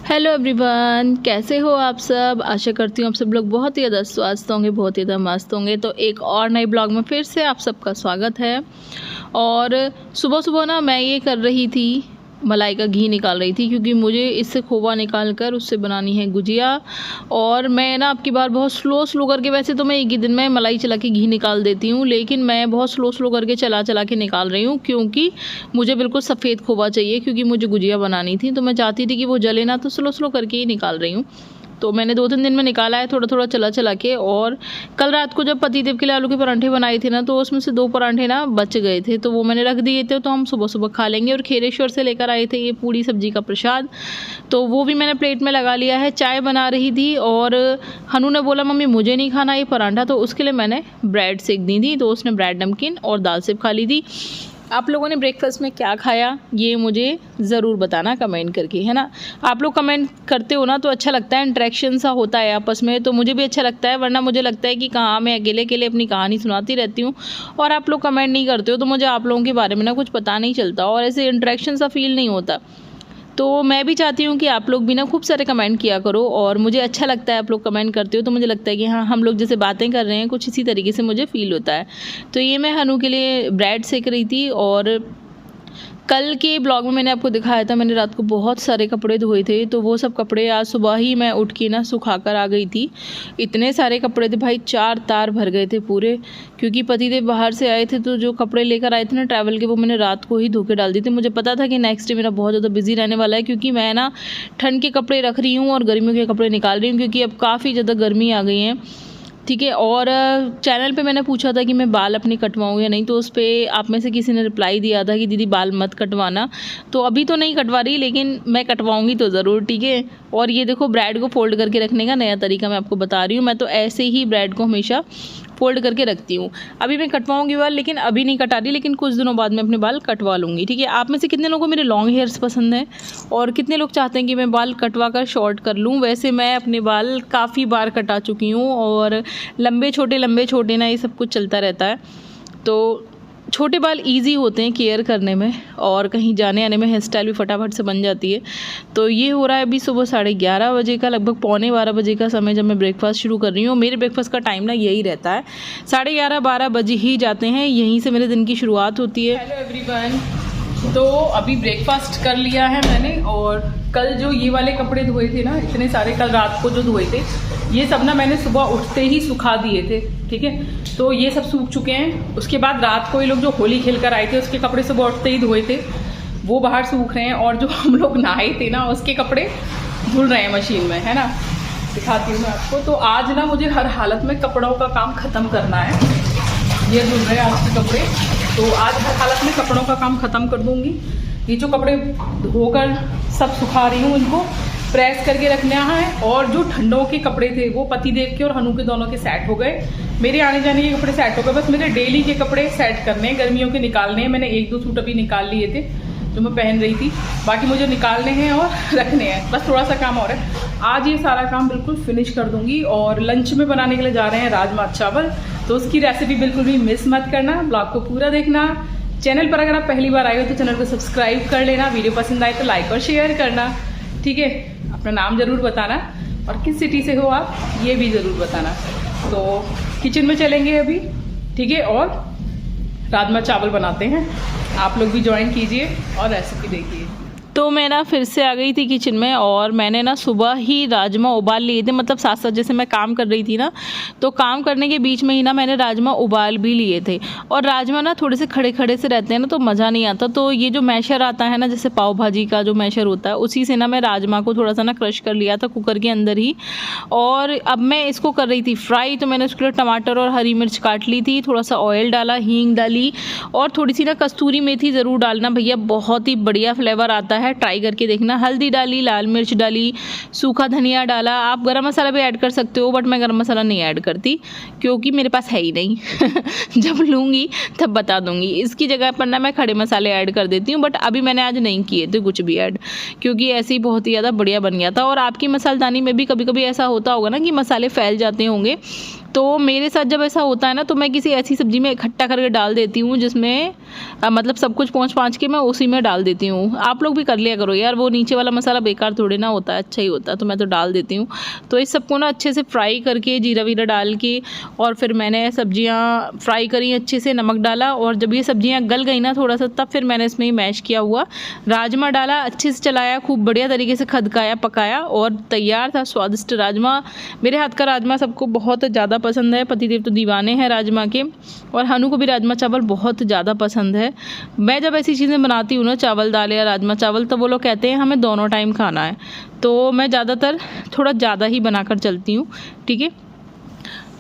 Hello everyone, कैसे हो आप सब। आशा करती हूँ आप सब लोग बहुत ही ज़्यादा स्वस्थ होंगे, बहुत ही ज़्यादा मस्त होंगे। तो एक और नए ब्लॉग में फिर से आप सबका स्वागत है। और सुबह सुबह ना मैं ये कर रही थी, मलाई का घी निकाल रही थी, क्योंकि मुझे इससे खोवा निकाल कर उससे बनानी है गुजिया। और मैं ना आपकी बार बहुत स्लो करके, वैसे तो मैं एक ही दिन में मलाई चला के घी निकाल देती हूँ, लेकिन मैं बहुत स्लो करके चला के निकाल रही हूँ, क्योंकि मुझे बिल्कुल सफ़ेद खोवा चाहिए, क्योंकि मुझे गुजिया बनानी थी। तो मैं चाहती थी कि वो जले ना, तो स्लो करके ही निकाल रही हूँ। तो मैंने 2-3 दिन में निकाला है, थोड़ा चला के। और कल रात को जब पतिदेव के लिए आलू के परांठे बनाए थे ना, तो उसमें से 2 परांठे ना बच गए थे, तो वो मैंने रख दिए थे। तो हम सुबह खा लेंगे। और खेरेश्वर से लेकर आए थे ये पूड़ी सब्जी का प्रसाद, तो वो भी मैंने प्लेट में लगा लिया है। चाय बना रही थी और हनु ने बोला मम्मी मुझे नहीं खाना ये परांठा, तो उसके लिए मैंने ब्रेड सेक दी थी। तो उसने ब्रेड नमकीन और दाल सिर्फ खा ली थी। आप लोगों ने ब्रेकफास्ट में क्या खाया ये मुझे ज़रूर बताना कमेंट करके, है ना। आप लोग कमेंट करते हो ना तो अच्छा लगता है, इंटरेक्शन सा होता है आपस में, तो मुझे भी अच्छा लगता है। वरना मुझे लगता है कि कहाँ मैं अकेले अपनी कहानी सुनाती रहती हूँ और आप लोग कमेंट नहीं करते हो, तो मुझे आप लोगों के बारे में ना कुछ पता नहीं चलता और ऐसे इंटरेक्शन सा फील नहीं होता। तो मैं भी चाहती हूँ कि आप लोग भी ना खूब सारे कमेंट किया करो, और मुझे अच्छा लगता है आप लोग कमेंट करते हो, तो मुझे लगता है कि हाँ हम लोग जैसे बातें कर रहे हैं कुछ इसी तरीके से मुझे फ़ील होता है। तो ये मैं हनु के लिए ब्रेड सेक रही थी। और कल के ब्लॉग में मैंने आपको दिखाया था, मैंने रात को बहुत सारे कपड़े धोए थे, तो वो सब कपड़े आज सुबह ही मैं उठ के ना सुखा कर आ गई थी। इतने सारे कपड़े थे भाई, 4 तार भर गए थे पूरे, क्योंकि पतिदेव बाहर से आए थे, तो जो कपड़े लेकर आए थे ना ट्रैवल के, वो मैंने रात को ही धो के डाल दिए थे। मुझे पता था कि नेक्स्ट डे मेरा बहुत ज़्यादा बिजी रहने वाला है, क्योंकि मैं ना ठंड के कपड़े रख रही हूँ और गर्मियों के कपड़े निकाल रही हूँ, क्योंकि अब काफ़ी ज़्यादा गर्मी आ गई है। ठीक है। और चैनल पे मैंने पूछा था कि मैं बाल अपने कटवाऊँ या नहीं, तो उस पर आप में से किसी ने रिप्लाई दिया था कि दीदी बाल मत कटवाना। तो अभी तो नहीं कटवा रही, लेकिन मैं कटवाऊँगी तो ज़रूर, ठीक है। और ये देखो ब्रेड को फोल्ड करके रखने का नया तरीका मैं आपको बता रही हूँ। मैं तो ऐसे ही ब्रेड को हमेशा फोल्ड करके रखती हूँ। अभी मैं कटवाऊँगी बाल, लेकिन अभी नहीं कटा रही, लेकिन कुछ दिनों बाद मैं अपने बाल कटवा लूँगी, ठीक है। आप में से कितने लोगों को मेरे लॉन्ग हेयर्स पसंद हैं और कितने लोग चाहते हैं कि मैं बाल कटवा कर शॉर्ट कर लूँ। वैसे मैं अपने बाल काफ़ी बार कटा चुकी हूँ, और लंबे छोटे ना ये सब कुछ चलता रहता है। तो छोटे बाल इजी होते हैं केयर करने में, और कहीं जाने आने में हेयर स्टाइल भी फटाफट से बन जाती है। तो ये हो रहा है अभी सुबह 11:30 बजे का, लगभग 11:45 बजे का समय जब मैं ब्रेकफास्ट शुरू कर रही हूँ। मेरे ब्रेकफास्ट का टाइम ना यही रहता है, 11:30-12 बजे ही जाते हैं, यहीं से मेरे दिन की शुरुआत होती है। हेलो एवरीवन, तो अभी ब्रेकफास्ट कर लिया है मैंने। और कल जो ये वाले कपड़े धोए थे ना, इतने सारे कल रात को जो धोए थे, ये सब ना मैंने सुबह उठते ही सुखा दिए थे, ठीक है। तो ये सब सूख चुके हैं। उसके बाद रात को ये लोग जो होली खेल कर आए थे उसके कपड़े सुबह उठते ही धोए थे, वो बाहर सूख रहे हैं। और जो हम लोग नहाए थे ना उसके कपड़े धुल रहे हैं मशीन में, है ना। दिखाती हूँ मैं आपको। तो आज ना मुझे हर हालत में कपड़ों का काम ख़त्म करना है। ये धुल रहे हैं आज के कपड़े, तो आज हर हालत में कपड़ों का काम ख़त्म कर दूँगी। ये जो कपड़े धोकर सब सुखा रही हूँ, इनको प्रेस करके रखना है। और जो ठंडों के कपड़े थे वो पतिदेव के और हनु के दोनों के सेट हो गए, मेरे आने जाने के कपड़े सेट हो गए। बस मेरे डेली के कपड़े सेट करने हैं, गर्मियों के निकालने हैं। मैंने 1-2 सूट अभी निकाल लिए थे जो मैं पहन रही थी, बाकी मुझे निकालने हैं और रखने हैं, बस थोड़ा सा काम और है। आज ये सारा काम बिल्कुल फिनिश कर दूंगी। और लंच में बनाने के लिए जा रहे हैं राजमा चावल, तो उसकी रेसिपी बिल्कुल भी मिस मत करना, ब्लॉग को पूरा देखना। चैनल पर अगर आप पहली बार आए हो तो चैनल को सब्सक्राइब कर लेना, वीडियो पसंद आए तो लाइक और शेयर करना, ठीक है। अपना नाम ज़रूर बताना और किस सिटी से हो आप ये भी ज़रूर बताना। तो किचन में चलेंगे अभी, ठीक है, और राजमा चावल बनाते हैं। आप लोग भी ज्वाइन कीजिए और रेसिपी देखिए। तो मैं ना फिर से आ गई थी किचन में, और मैंने ना सुबह ही राजमा उबाल लिए थे, मतलब साथ साथ जैसे मैं काम कर रही थी ना, तो काम करने के बीच में ही ना मैंने राजमा उबाल भी लिए थे। और राजमा ना थोड़े से खड़े से रहते हैं ना, तो मज़ा नहीं आता। तो ये जो मैशर आता है ना, जैसे पाव भाजी का जो मैशर होता है, उसी से ना मैं राजमा को थोड़ा सा ना क्रश कर लिया था कुकर के अंदर ही। और अब मैं इसको कर रही थी फ्राई, तो मैंने उसके लिए टमाटर और हरी मिर्च काट ली थी, थोड़ा सा ऑयल डाला, हींग डाली, और थोड़ी सी ना कस्तूरी मेथी ज़रूर डालना भैया, बहुत ही बढ़िया फ्लेवर आता है, ट्राई करके देखना। हल्दी डाली, लाल मिर्च डाली, सूखा धनिया डाला। आप गरम मसाला भी ऐड कर सकते हो, बट मैं गरम मसाला नहीं ऐड करती क्योंकि मेरे पास है ही नहीं जब लूँगी तब बता दूँगी। इसकी जगह पर ना मैं खड़े मसाले ऐड कर देती हूँ, बट अभी मैंने आज नहीं किए थे कुछ भी ऐड, क्योंकि ऐसे ही बहुत ही ज़्यादा बढ़िया बन गया था। और आपकी मसालदानी में भी कभी कभी ऐसा होता होगा ना कि मसाले फैल जाते होंगे, तो मेरे साथ जब ऐसा होता है ना तो मैं किसी ऐसी सब्ज़ी में इकट्ठा करके डाल देती हूँ जिसमें मतलब सब कुछ पोंछ के मैं उसी में डाल देती हूँ। आप लोग भी कर लिया करो यार, वो नीचे वाला मसाला बेकार थोड़े ना होता है, अच्छा ही होता है, तो मैं तो डाल देती हूँ। तो इस सबको ना अच्छे से फ्राई करके जीरा वीरा डाल के और फिर मैंने सब्जियाँ फ्राई करी अच्छे से, नमक डाला और जब ये सब्जियाँ गल गई ना थोड़ा सा, तब फिर मैंने इसमें मैश किया हुआ राजमा डाला, अच्छे से चलाया, खूब बढ़िया तरीके से खदकाया, पकाया और तैयार था स्वादिष्ट राजमा। मेरे हाथ का राजमा सबको बहुत ज़्यादा पसंद है, पतिदेव तो दीवाने हैं राजमा के, और हनु को भी राजमा चावल बहुत ज़्यादा पसंद है। मैं जब ऐसी चीज़ें बनाती हूँ ना, चावल दाल या राजमा चावल, तो वो लोग कहते हैं हमें दोनों टाइम खाना है, तो मैं ज़्यादातर थोड़ा ज़्यादा ही बनाकर चलती हूँ, ठीक है।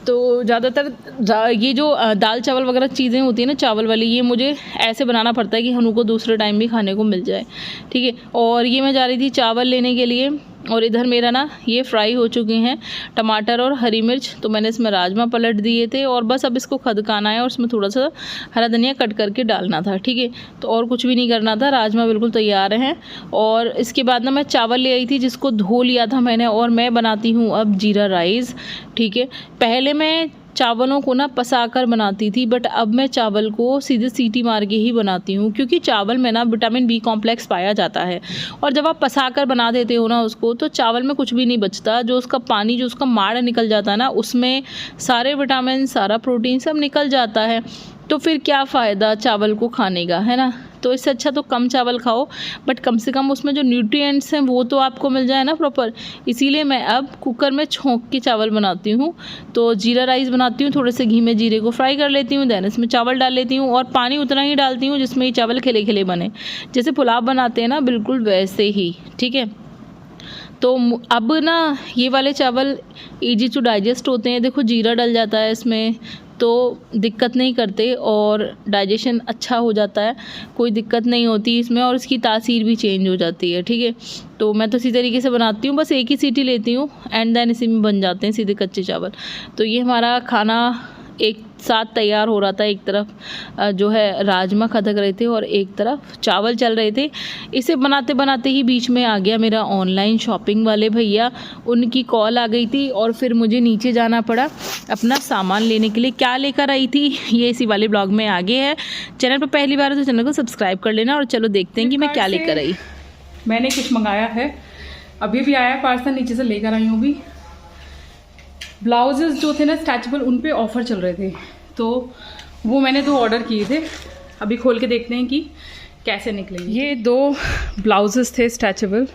तो ज़्यादातर ये जो दाल चावल वगैरह चीज़ें होती हैं ना चावल वाली, ये मुझे ऐसे बनाना पड़ता है कि हनु को दूसरे टाइम भी खाने को मिल जाए, ठीक है। और ये मैं जा रही थी चावल लेने के लिए, और इधर मेरा ना ये फ्राई हो चुके हैं टमाटर और हरी मिर्च, तो मैंने इसमें राजमा पलट दिए थे और बस अब इसको खदकाना है और इसमें थोड़ा सा हरा धनिया कट करके डालना था, ठीक है। तो और कुछ भी नहीं करना था, राजमा बिल्कुल तैयार हैं। और इसके बाद ना मैं चावल ले आई थी जिसको धो लिया था मैंने, और मैं बनाती हूँ अब जीरा राइस, ठीक है। पहले मैं चावलों को ना पसाकर बनाती थी, बट अब मैं चावल को सीधे सीटी मार के ही बनाती हूँ, क्योंकि चावल में ना विटामिन बी कॉम्प्लेक्स पाया जाता है। और जब आप पसाकर बना देते हो ना उसको, तो चावल में कुछ भी नहीं बचता, जो उसका पानी, जो उसका माड़ निकल जाता है ना, उसमें सारे विटामिन, सारा प्रोटीन सब निकल जाता है। तो फिर क्या फ़ायदा चावल को खाने का, है ना। तो इससे अच्छा तो कम चावल खाओ, बट कम से कम उसमें जो न्यूट्रिएंट्स हैं वो तो आपको मिल जाए ना प्रॉपर। इसीलिए मैं अब कुकर में छोंक के चावल बनाती हूँ। तो जीरा राइस बनाती हूँ, थोड़े से घी में जीरे को फ्राई कर लेती हूँ, देन इसमें चावल डाल लेती हूँ, और पानी उतना ही डालती हूँ जिसमें ये चावल खिले खिले बने, जैसे पुलाव बनाते हैं ना, बिल्कुल वैसे ही, ठीक है। तो अब ना ये वाले चावल ईजी टू डाइजेस्ट होते हैं, देखो जीरा डल जाता है इसमें, तो दिक्कत नहीं करते और डाइजेशन अच्छा हो जाता है, कोई दिक्कत नहीं होती इसमें, और इसकी तासीर भी चेंज हो जाती है, ठीक है। तो मैं तो इसी तरीके से बनाती हूँ, बस एक ही सीटी लेती हूँ एंड देन इसी में बन जाते हैं सीधे कच्चे चावल। तो ये हमारा खाना एक साथ तैयार हो रहा था, एक तरफ जो है राजमा खदक रहे थे और एक तरफ चावल चल रहे थे। इसे बनाते बनाते ही बीच में आ गया मेरा ऑनलाइन शॉपिंग वाले भैया, उनकी कॉल आ गई थी और फिर मुझे नीचे जाना पड़ा अपना सामान लेने के लिए। क्या लेकर आई थी ये इसी वाले ब्लॉग में आगे है। चैनल पर पहली बार है तो चैनल को सब्सक्राइब कर लेना, और चलो देखते हैं कि मैं क्या लेकर आई। मैंने कुछ मंगाया है, अभी भी आया पार्सल, नीचे से लेकर आई हूँ। भी ब्लाउजेस जो थे ना स्ट्रेचेबल, उन पे ऑफ़र चल रहे थे, तो वो मैंने 2 ऑर्डर किए थे। अभी खोल के देखते हैं कि कैसे निकले। ये 2 ब्लाउजेस थे स्ट्रेचेबल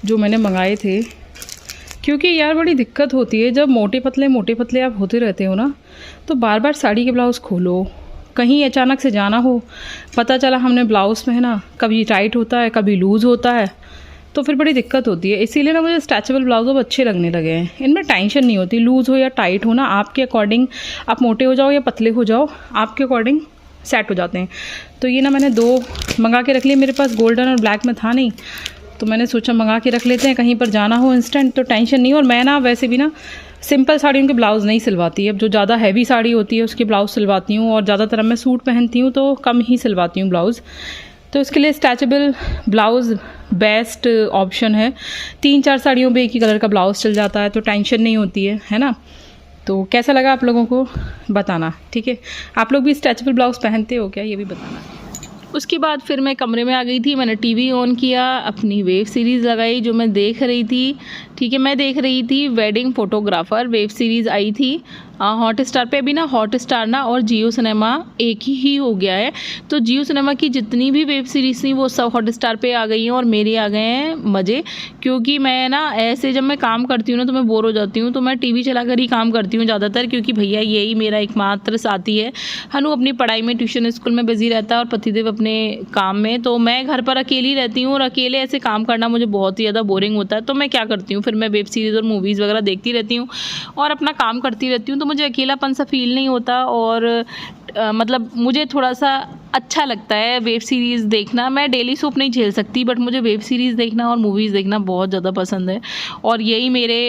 जो मैंने मंगाए थे, क्योंकि यार बड़ी दिक्कत होती है जब मोटे पतले आप होते रहते हो ना, तो बार बार साड़ी के ब्लाउज़ खोलो, कहीं अचानक से जाना हो, पता चला हमने ब्लाउज़ पहना, कभी टाइट होता है कभी लूज़ होता है, तो फिर बड़ी दिक्कत होती है। इसीलिए ना मुझे स्ट्रेचेबल ब्लाउज अब अच्छे लगने लगे हैं, इनमें टेंशन नहीं होती, लूज़ हो या टाइट हो ना, आपके अकॉर्डिंग, आप मोटे हो जाओ या पतले हो जाओ, आपके अकॉर्डिंग सेट हो जाते हैं। तो ये ना मैंने 2 मंगा के रख लिए, मेरे पास गोल्डन और ब्लैक में था नहीं, तो मैंने सोचा मंगा के रख लेते हैं, कहीं पर जाना हो इंस्टेंट तो टेंशन नहीं। और मैं ना वैसे भी ना सिंपल साड़ियों के ब्लाउज़ नहीं सिलवाती, अब जो ज़्यादा हैवी साड़ी होती है उसके ब्लाउज़ सिलवाती हूँ, और ज़्यादातर मैं सूट पहनती हूँ तो कम ही सिलवाती हूँ ब्लाउज़। तो इसके लिए स्ट्रेचेबल ब्लाउज़ बेस्ट ऑप्शन है। 3-4 साड़ियों पे एक ही कलर का ब्लाउज़ चल जाता है, तो टेंशन नहीं होती है ना। तो कैसा लगा आप लोगों को बताना, ठीक है। आप लोग भी स्ट्रेचेबल ब्लाउज़ पहनते हो क्या, ये भी बताना। उसके बाद फिर मैं कमरे में आ गई थी, मैंने टीवी ऑन किया, अपनी वेब सीरीज़ लगाई जो मैं देख रही थी, ठीक है। मैं देख रही थी वेडिंग फोटोग्राफर, वेब सीरीज़ आई थी हॉटस्टार पे। अभी ना हॉटस्टार ना और जियो सिनेमा एक ही हो गया है, तो जियो सिनेमा की जितनी भी वेब सीरीज़ थी वो सब हॉटस्टार पे आ गई हैं, और मेरे आ गए हैं मज़े। क्योंकि मैं ना ऐसे जब मैं काम करती हूँ ना तो मैं बोर हो जाती हूँ, तो मैं टीवी चलाकर ही काम करती हूँ ज़्यादातर, क्योंकि भैया यही मेरा एकमात्र साथी है। हनु अपनी पढ़ाई में, ट्यूशन स्कूल में बिजी रहता है और पतिदेव अपने काम में, तो मैं घर पर अकेली रहती हूँ, और अकेले ऐसे काम करना मुझे बहुत ही ज़्यादा बोरिंग होता है। तो मैं क्या करती हूँ, फिर मैं वेब सीरीज़ और मूवीज़ वगैरह देखती रहती हूँ और अपना काम करती रहती हूँ, तो मुझे अकेलापन सा फील नहीं होता, और मतलब मुझे थोड़ा सा अच्छा लगता है वेब सीरीज़ देखना। मैं डेली सोप नहीं झेल सकती, बट मुझे वेब सीरीज़ देखना और मूवीज़ देखना बहुत ज़्यादा पसंद है, और यही मेरे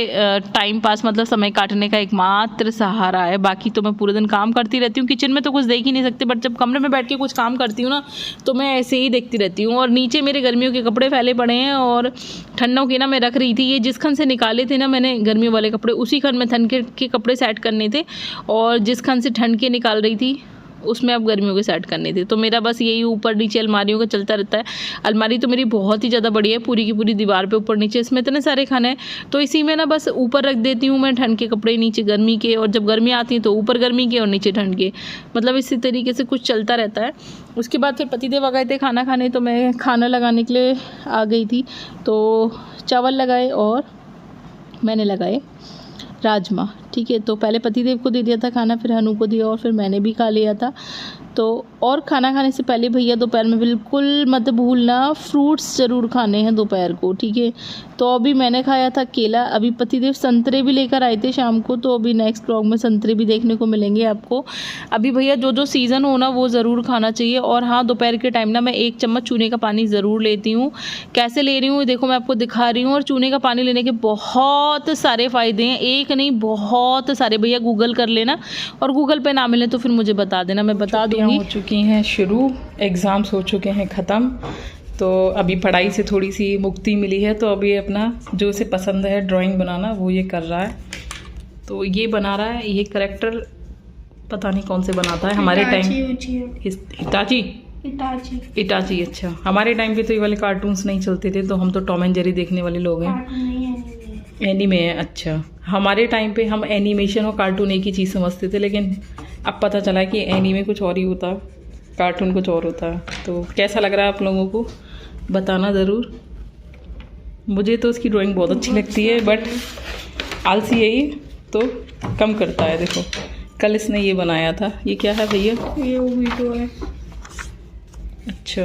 टाइम पास मतलब समय काटने का एकमात्र सहारा है। बाकी तो मैं पूरे दिन काम करती रहती हूँ, किचन में तो कुछ देख ही नहीं सकते, बट जब कमरे में बैठ के कुछ काम करती हूँ ना तो मैं ऐसे ही देखती रहती हूँ। और नीचे मेरे गर्मियों के कपड़े फैले पड़े हैं और ठंडों के ना मैं रख रही थी। ये जिस खन से निकाले थे ना मैंने गर्मियों वाले कपड़े, उसी खन में ठंड के कपड़े सेट करने थे, और जिस खन से ठंड के निकाल रही थी उसमें अब गर्मियों के सेट करने थे। तो मेरा बस यही ऊपर नीचे अलमारियों का चलता रहता है। अलमारी तो मेरी बहुत ही ज़्यादा बड़ी है, पूरी की पूरी दीवार पे ऊपर नीचे, इसमें इतने सारे खाने हैं, तो इसी में ना बस ऊपर रख देती हूँ मैं ठंड के कपड़े, नीचे गर्मी के, और जब गर्मी आती है तो ऊपर गर्मी के और नीचे ठंड के, मतलब इसी तरीके से कुछ चलता रहता है। उसके बाद फिर पतिदेव आ गए थे खाना खाने, तो मैं खाना लगाने के लिए आ गई थी। तो चावल लगाए और मैंने लगाए राजमा, ठीक है। तो पहले पतिदेव को दे दिया था खाना, फिर हनु को दिया और फिर मैंने भी खा लिया था। तो और खाना खाने से पहले भैया दोपहर में बिल्कुल मत भूलना फ्रूट्स ज़रूर खाने हैं दोपहर को, ठीक है। तो अभी मैंने खाया था केला, अभी पतिदेव संतरे भी लेकर आए थे शाम को, तो अभी नेक्स्ट व्लॉग में संतरे भी देखने को मिलेंगे आपको। अभी भैया जो जो सीज़न हो ना वो ज़रूर खाना चाहिए। और हाँ, दोपहर के टाइम ना मैं 1 चम्मच चूने का पानी ज़रूर लेती हूँ। कैसे ले रही हूँ देखो, मैं आपको दिखा रही हूँ। और चूने का पानी लेने के बहुत सारे फ़ायदे हैं, एक नहीं बहुत सारे। भैया गूगल कर लेना, और गूगल पे ना मिले तो फिर मुझे बता देना, मैं बता दूँगी। हो चुकी हैं शुरू, एग्ज़ाम्स हो चुके हैं ख़त्म, तो अभी पढ़ाई से थोड़ी सी मुक्ति मिली है। तो अभी अपना जो उसे पसंद है ड्राइंग बनाना वो ये कर रहा है। तो ये बना रहा है, ये करेक्टर पता नहीं कौन से बनाता है। हमारे टाइम इटाची, अच्छा। हमारे टाइम पे तो ये वाले कार्टून्स नहीं चलते थे, तो हम तो टॉम एंड जेरी देखने वाले लोग हैं। एनीमे है, अच्छा। हमारे टाइम पे हम एनिमेशन और कार्टून एक ही चीज़ समझते थे, लेकिन अब पता चला कि एनीमे कुछ और ही होता, कार्टून कुछ और होता। तो कैसा लग रहा है आप लोगों को बताना ज़रूर। मुझे तो उसकी ड्राइंग बहुत अच्छी लगती है, बट आलसी है ये, तो कम करता है। देखो कल इसने ये बनाया था, ये क्या है भैया? ये वीडियो है, अच्छा।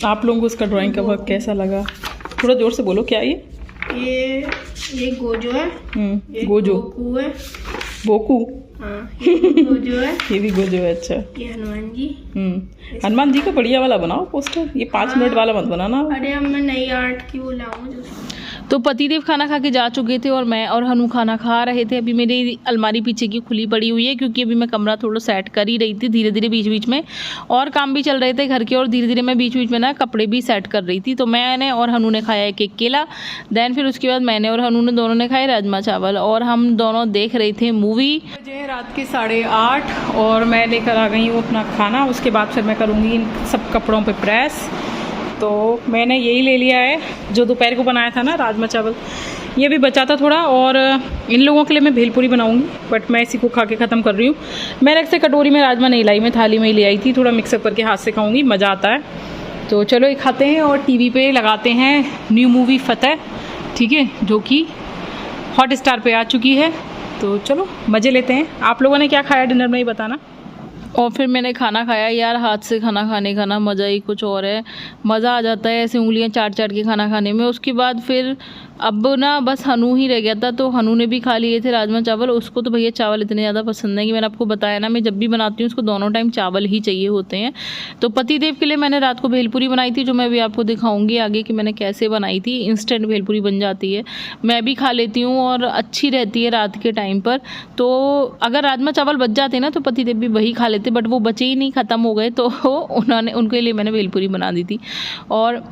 आप लोगों को उसका ड्राइंग का वर्क कैसा लगा? थोड़ा जोर से बोलो। क्या ये गोजो है, गोजो है, बोकू, हाँ, ये गोजो है, ये भी गोजो है, अच्छा। ये हनुमान जी, हनुमान जी का बढ़िया वाला बनाओ पोस्टर, ये 5 मिनट वाला मत बनाना। अरे अब मैं नई आर्ट की वो लाऊं। तो पतिदेव खाना खा के जा चुके थे और मैं और हनु खाना खा रहे थे। अभी मेरी अलमारी पीछे की खुली पड़ी हुई है, क्योंकि अभी मैं कमरा थोड़ा सेट कर ही रही थी धीरे धीरे बीच बीच में, और काम भी चल रहे थे घर के, और धीरे धीरे मैं बीच बीच में ना कपड़े भी सेट कर रही थी। तो मैंने और हनु ने खाया एक केला, देन फिर उसके बाद मैंने और हनु ने दोनों ने खाए राजमा चावल, और हम दोनों देख रहे थे मूवी। बजे रात के 8:30 और मैं लेकर आ गई हूँ अपना खाना। उसके बाद फिर मैं करूँगी इन सब कपड़ों पर प्रेस। तो मैंने यही ले लिया है जो दोपहर को बनाया था ना, राजमा चावल। ये भी बचा था थोड़ा, और इन लोगों के लिए मैं भेलपूरी बनाऊंगी, बट मैं इसी को खा के ख़त्म कर रही हूँ। मैं अलग से कटोरी में राजमा नहीं लाई, मैं थाली में ही ले आई थी। थोड़ा मिक्सअप करके हाथ से खाऊंगी, मज़ा आता है। तो चलो ये खाते हैं और टीवी पे लगाते हैं न्यू मूवी फतेह, ठीक है, जो कि हॉटस्टार पे आ चुकी है। तो चलो मज़े लेते हैं। आप लोगों ने क्या खाया डिनर में, ये बताना। और फिर मैंने खाना खाया। यार हाथ से खाना खाने का ना मज़ा ही कुछ और है, मज़ा आ जाता है ऐसे उंगलियां चाट चाट के खाना खाने में। उसके बाद फिर अब ना बस हनु ही रह गया था, तो हनु ने भी खा लिए थे राजमा चावल। उसको तो भैया चावल इतने ज़्यादा पसंद है कि मैंने आपको बताया ना, मैं जब भी बनाती हूँ उसको दोनों टाइम चावल ही चाहिए होते हैं। तो पतिदेव के लिए मैंने रात को भेलपूरी बनाई थी, जो मैं भी आपको दिखाऊंगी आगे कि मैंने कैसे बनाई थी। इंस्टेंट भेलपूरी बन जाती है, मैं भी खा लेती हूँ और अच्छी रहती है रात के टाइम पर। तो अगर राजमा चावल बच जाते ना तो पतिदेव भी वही खा लेते, बट वो बचे ही नहीं, ख़त्म हो गए, तो उनके लिए मैंने भेलपूरी बना दी थी। और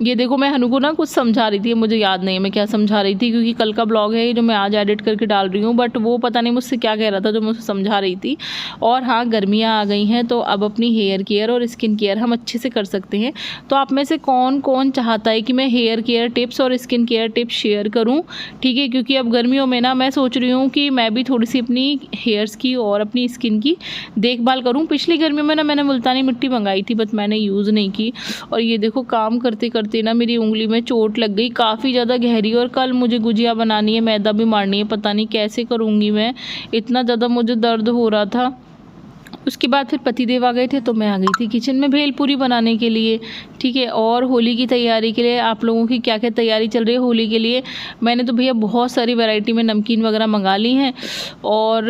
ये देखो मैं हनु को ना कुछ समझा रही थी, मुझे याद नहीं है मैं क्या समझा रही थी, क्योंकि कल का ब्लॉग है जो मैं आज एडिट करके डाल रही हूँ, बट वो पता नहीं मुझसे क्या कह रहा था जो मैं उसे समझा रही थी। और हाँ, गर्मियाँ आ गई हैं, तो अब अपनी हेयर केयर और स्किन केयर हम अच्छे से कर सकते हैं। तो आप में से कौन कौन चाहता है कि मैं हेयर केयर टिप्स और स्किन केयर टिप्स शेयर करूँ, ठीक है, क्योंकि अब गर्मियों में ना मैं सोच रही हूँ कि मैं भी थोड़ी सी अपनी हेयर्स की और अपनी स्किन की देखभाल करूँ। पिछली गर्मियों में ना मैंने मुल्तानी मिट्टी मंगाई थी, बट मैंने यूज़ नहीं की, और ये देखो काम करते करते ना मेरी उंगली में चोट लग गई काफ़ी ज़्यादा गहरी। और कल मुझे गुजिया बनानी है, मैदा भी मारनी है, पता नहीं कैसे करूँगी मैं, इतना ज़्यादा मुझे दर्द हो रहा था। उसके बाद फिर पतिदेव आ गए थे तो मैं आ गई थी किचन में भेलपूरी बनाने के लिए, ठीक है। और होली की तैयारी के लिए आप लोगों की क्या क्या तैयारी चल रही है होली के लिए। मैंने तो भैया बहुत सारी वैरायटी में नमकीन वगैरह मंगा ली हैं। और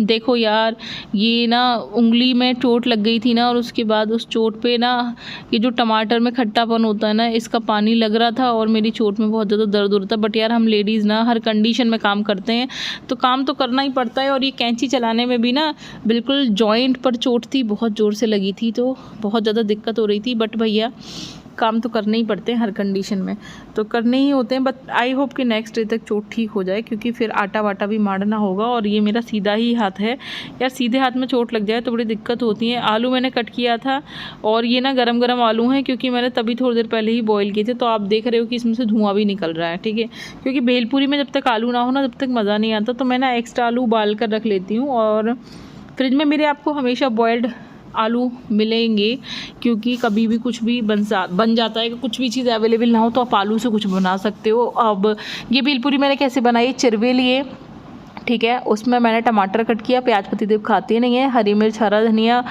देखो यार, ये ना उंगली में चोट लग गई थी ना, और उसके बाद उस चोट पे ना ये जो टमाटर में खट्टापन होता है ना, इसका पानी लग रहा था और मेरी चोट में बहुत ज़्यादा दर्द हो रहा था। बट यार हम लेडीज़ ना हर कंडीशन में काम करते हैं, तो काम तो करना ही पड़ता है। और ये कैंची चलाने में भी ना बिल्कुल जॉइंट पर चोट थी, बहुत ज़ोर से लगी थी, तो बहुत ज़्यादा दिक्कत हो रही थी। बट भैया काम तो करने ही पड़ते हैं हर कंडीशन में, तो करने ही होते हैं। बट आई होप कि नेक्स्ट डे तक चोट ठीक हो जाए, क्योंकि फिर आटा वाटा भी मारना होगा। और ये मेरा सीधा ही हाथ है यार, सीधे हाथ में चोट लग जाए तो बड़ी दिक्कत होती है। आलू मैंने कट किया था, और ये ना गरम गरम आलू हैं, क्योंकि मैंने तभी थोड़ी देर पहले ही बॉईल किए थे। तो आप देख रहे हो कि इसमें से धुआं भी निकल रहा है, ठीक है। क्योंकि भेलपूरी में जब तक आलू ना हो ना, तब तक मज़ा नहीं आता। तो मैं ना एक्स्ट्रा आलू उबाल कर रख लेती हूँ, और फ्रिज में मेरे आपको हमेशा बॉयल्ड आलू मिलेंगे, क्योंकि कभी भी कुछ भी बन जाता है। कुछ भी चीज़ अवेलेबल ना हो तो आप आलू से कुछ बना सकते हो। अब ये भेलपूरी मैंने कैसे बनाई, चिरवे लिए, ठीक है। उसमें मैंने टमाटर कट किया, प्याज पतिदेव खाते नहीं है, हरी मिर्च, हरा धनिया,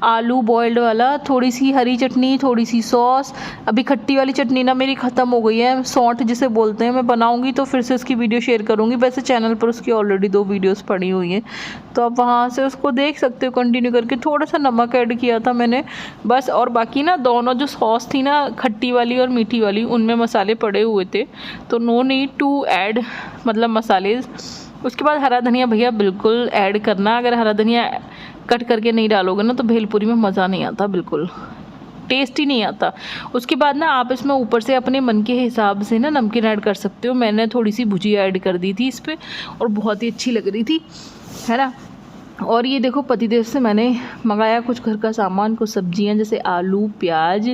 आलू बॉयल्ड वाला, थोड़ी सी हरी चटनी, थोड़ी सी सॉस। अभी खट्टी वाली चटनी ना मेरी ख़त्म हो गई है, सौंठ जिसे बोलते हैं। मैं बनाऊंगी तो फिर से उसकी वीडियो शेयर करूंगी। वैसे चैनल पर उसकी ऑलरेडी 2 वीडियोस पड़ी हुई हैं, तो आप वहाँ से उसको देख सकते हो कंटिन्यू करके। थोड़ा सा नमक ऐड किया था मैंने बस, और बाकी ना दोनों जो सॉस थी ना, खट्टी वाली और मीठी वाली, उनमें मसाले पड़े हुए थे, तो नो नीड टू ऐड मतलब मसाले। उसके बाद हरा धनिया भैया बिल्कुल ऐड करना, अगर हरा धनिया कट करके नहीं डालोगे ना तो भेलपूरी में मज़ा नहीं आता, बिल्कुल टेस्ट ही नहीं आता। उसके बाद ना आप इसमें ऊपर से अपने मन के हिसाब से ना नमकीन ऐड कर सकते हो। मैंने थोड़ी सी भुजिया ऐड कर दी थी इस पर, और बहुत ही अच्छी लग रही थी, है ना। और ये देखो पतिदेव से मैंने मंगाया कुछ घर का सामान, कुछ सब्जियां जैसे आलू, प्याज,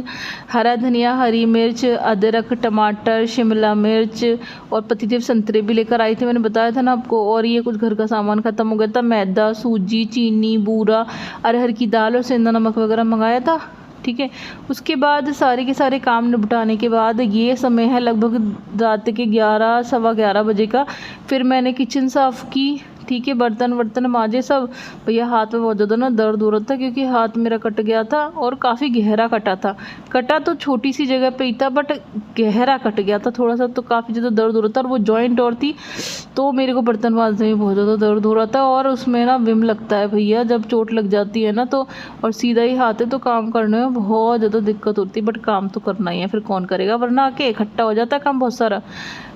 हरा धनिया, हरी मिर्च, अदरक, टमाटर, शिमला मिर्च, और पतिदेव संतरे भी लेकर आई थी, मैंने बताया था ना आपको। और ये कुछ घर का सामान ख़त्म हो गया था, मैदा, सूजी, चीनी, बूरा, अरहर की दाल और सेंधा नमक वगैरह मंगाया था, ठीक है। उसके बाद सारे के सारे काम निपटाने के बाद ये समय है लगभग रात के 11 सवा 11 बजे का। फिर मैंने किचन साफ़ की, ठीक है, बर्तन वर्तन माजे सब। भैया हाथ में बहुत ज़्यादा ना दर्द हो रहा था, क्योंकि हाथ मेरा कट गया था, और काफ़ी गहरा कटा था। कटा तो छोटी सी जगह पे ही था, बट गहरा कट गया था थोड़ा सा, तो काफ़ी ज़्यादा दर्द हो रहा था। और वो जॉइंट और थी, तो मेरे को बर्तन माजने में बहुत ज़्यादा दर्द हो रहा था। और उसमें ना विम लगता है भैया, जब चोट लग जाती है ना, तो और सीधा ही हाथ है, तो काम करने में बहुत ज़्यादा दिक्कत होती है। बट काम तो करना ही है, फिर कौन करेगा, वरना आके इकट्ठा हो जाता है काम बहुत सारा।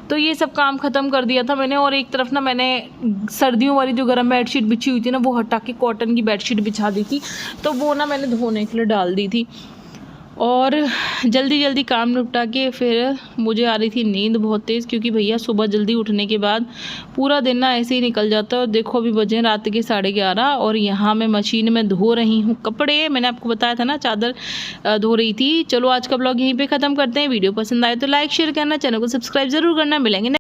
तो ये सब काम ख़त्म कर दिया था मैंने। और एक तरफ ना मैंने सर्दियों वाली जो गर्म बेडशीट बिछी हुई थी ना, वो हटा के कॉटन की बेडशीट बिछा दी थी, तो वो ना मैंने धोने के लिए डाल दी थी। और जल्दी जल्दी काम निपटा के फिर मुझे आ रही थी नींद बहुत तेज़, क्योंकि भैया सुबह जल्दी उठने के बाद पूरा दिन ना ऐसे ही निकल जाता है। और देखो अभी बजे रात के 11:30, और यहाँ मैं मशीन में धो रही हूँ कपड़े। मैंने आपको बताया था ना चादर धो रही थी। चलो आज का ब्लॉग यहीं पे ख़त्म करते हैं। वीडियो पसंद आए तो लाइक शेयर करना, चैनल को सब्सक्राइब ज़रूर करना। मिलेंगे